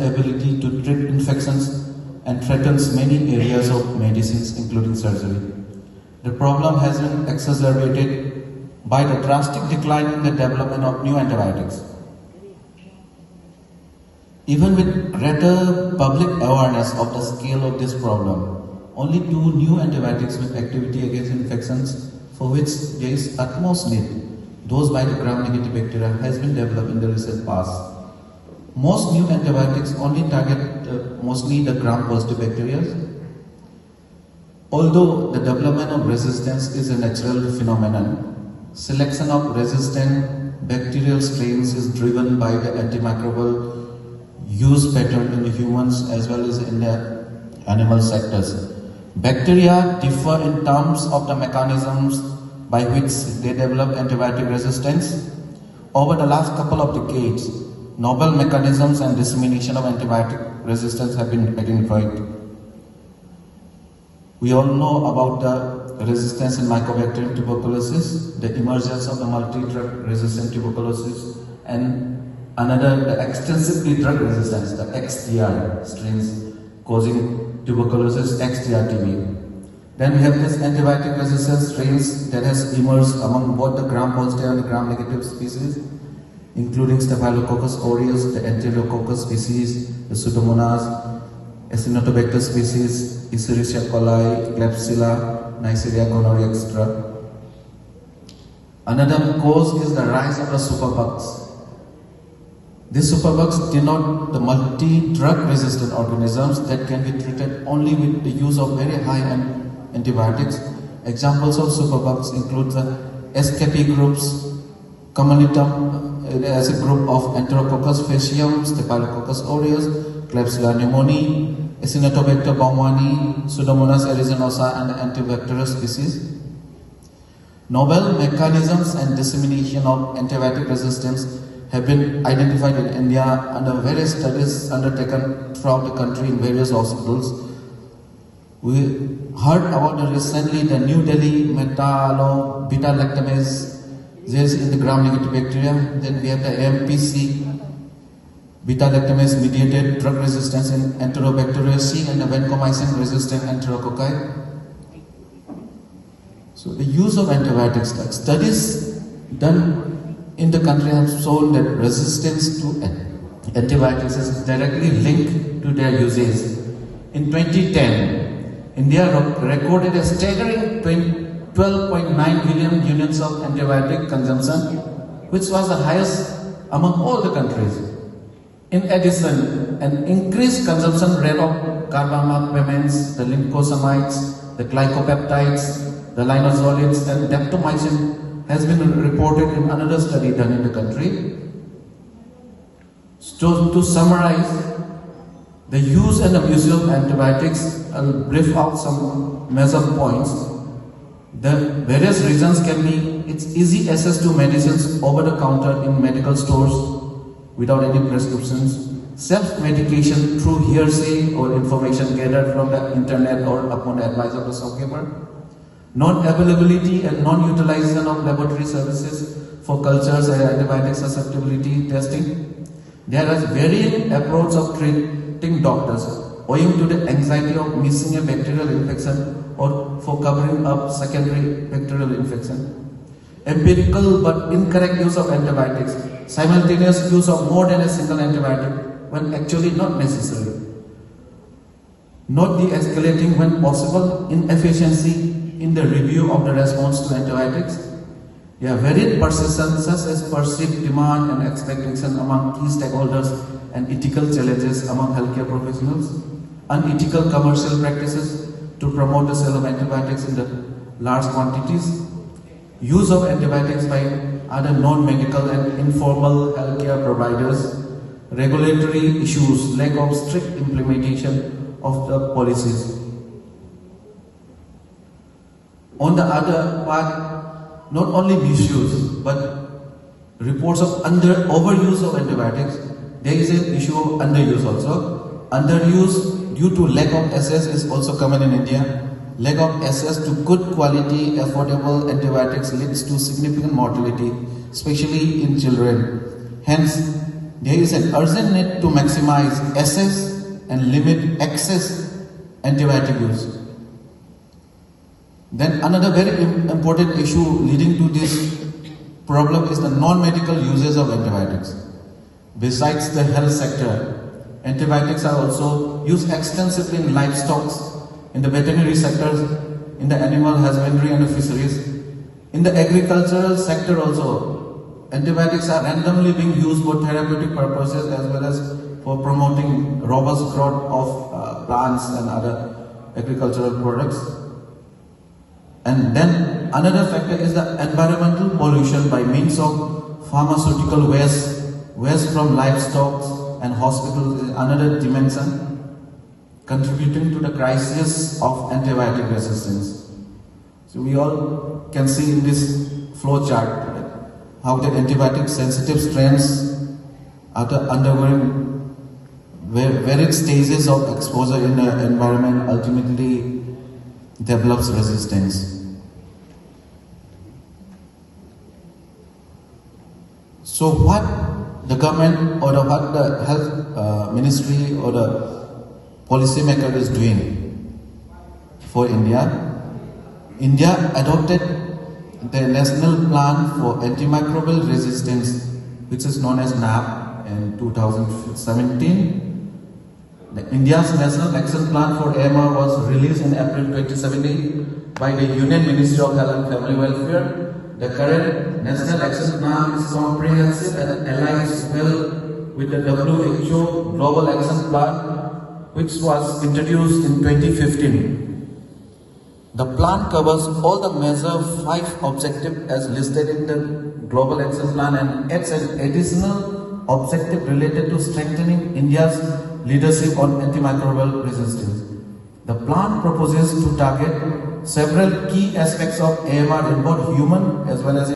ability to treat infections and threatens many areas of medicines, including surgery. The problem has been exacerbated by the drastic decline in the development of new antibiotics. Even with greater public awareness of the scale of this problem, only 2 new antibiotics with activity against infections for which there is utmost need, those by the gram-negative bacteria, has been developed in the recent past. Most new antibiotics only target mostly the gram-positive bacteria. Although the development of resistance is a natural phenomenon, selection of resistant bacterial strains is driven by the antimicrobial use pattern in the humans as well as in the animal sectors. Bacteria differ in terms of the mechanisms by which they develop antibiotic resistance. Over the last couple of decades, novel mechanisms and dissemination of antibiotic resistance have been identified. We all know about the resistance in Mycobacterium tuberculosis, the emergence of the multi-drug resistant tuberculosis, and another, the extensively drug resistance, the XDR strains causing tuberculosis, XDR-TB. Then we have this antibiotic resistance strains that has emerged among both the gram-positive and the gram-negative species, including Staphylococcus aureus, the Enterococcus species, the Pseudomonas, Acinetobacter species, Escherichia coli, Klebsiella, Neisseria gonorrhea, etc. Another cause is the rise of the superbugs. These superbugs denote the multi-drug resistant organisms that can be treated only with the use of very high-end antibiotics. Examples of superbugs include the SKP groups, Communitum as a group of Enterococcus faecium, Staphylococcus aureus, Klebsiella pneumoniae, Acinetobacter baumannii, Pseudomonas aeruginosa, and Antibacterial species. Novel mechanisms and dissemination of antibiotic resistance have been identified in India under various studies undertaken throughout the country in various hospitals. We heard about recently the New Delhi beta-lactamase in the gram-negative bacteria. Then we have the AMPC, beta-lactamase mediated drug resistance in Enterobacteriaceae and the vancomycin resistant Enterococci. So the use of antibiotics, like studies done in the country have shown that resistance to antibiotics is directly linked to their usage. In 2010, India recorded a staggering 12.9 billion units of antibiotic consumption, which was the highest among all the countries. In addition, an increased consumption rate of carbamazepines, the lymphocytes, the glycopeptides, the linezolids, and daptomycin has been reported in another study done in the country. So to summarize, the use and abuse of antibiotics, I'll brief out some major points. The various reasons can be its easy access to medicines over the counter in medical stores without any prescriptions, self-medication through hearsay or information gathered from the internet or upon the advice of the shopkeeper, non-availability and non-utilization of laboratory services for cultures and antibiotic susceptibility testing. There is varying approach of treating doctors owing to the anxiety of missing a bacterial infection or for covering up secondary bacterial infection. Empirical but incorrect use of antibiotics, simultaneous use of more than a single antibiotic when actually not necessary. Not de-escalating when possible, inefficiency in the review of the response to antibiotics. There are varied perceptions such as perceived demand and expectation among key stakeholders and ethical challenges among healthcare professionals, unethical commercial practices to promote the sale of antibiotics in the large quantities, use of antibiotics by other non-medical and informal healthcare providers, regulatory issues, lack of strict implementation of the policies. On the other part, not only misuse, but reports of overuse of antibiotics. There is an issue of underuse also. Underuse due to lack of access is also common in India. Lack of access to good quality, affordable antibiotics leads to significant mortality, especially in children. Hence, there is an urgent need to maximize access and limit excess antibiotic use. Then another very important issue leading to this problem is the non-medical uses of antibiotics. Besides the health sector, antibiotics are also used extensively in livestock, in the veterinary sectors, in the animal husbandry and the fisheries. In the agricultural sector also, antibiotics are randomly being used for therapeutic purposes as well as for promoting robust growth of plants and other agricultural products. And then another factor is the environmental pollution by means of pharmaceutical waste from livestock and hospitals is another dimension contributing to the crisis of antibiotic resistance. So we all can see in this flow chart how the antibiotic sensitive strains are undergoing varied stages of exposure in the environment ultimately develops resistance. So what the government or what the health ministry or the policymaker is doing for India? India adopted the National Plan for Antimicrobial Resistance, which is known as NAP, in 2017. India's National Action Plan for AMR was released in April 2017 by the Union Ministry of Health and Family Welfare. The current National Action Plan is comprehensive and aligns well with the WHO Global Action Plan, which was introduced in 2015. The plan covers all the major 5 objectives as listed in the Global Action Plan and adds an additional objective related to strengthening India's leadership on antimicrobial resistance. The plan proposes to target several key aspects of AMR in both human as well as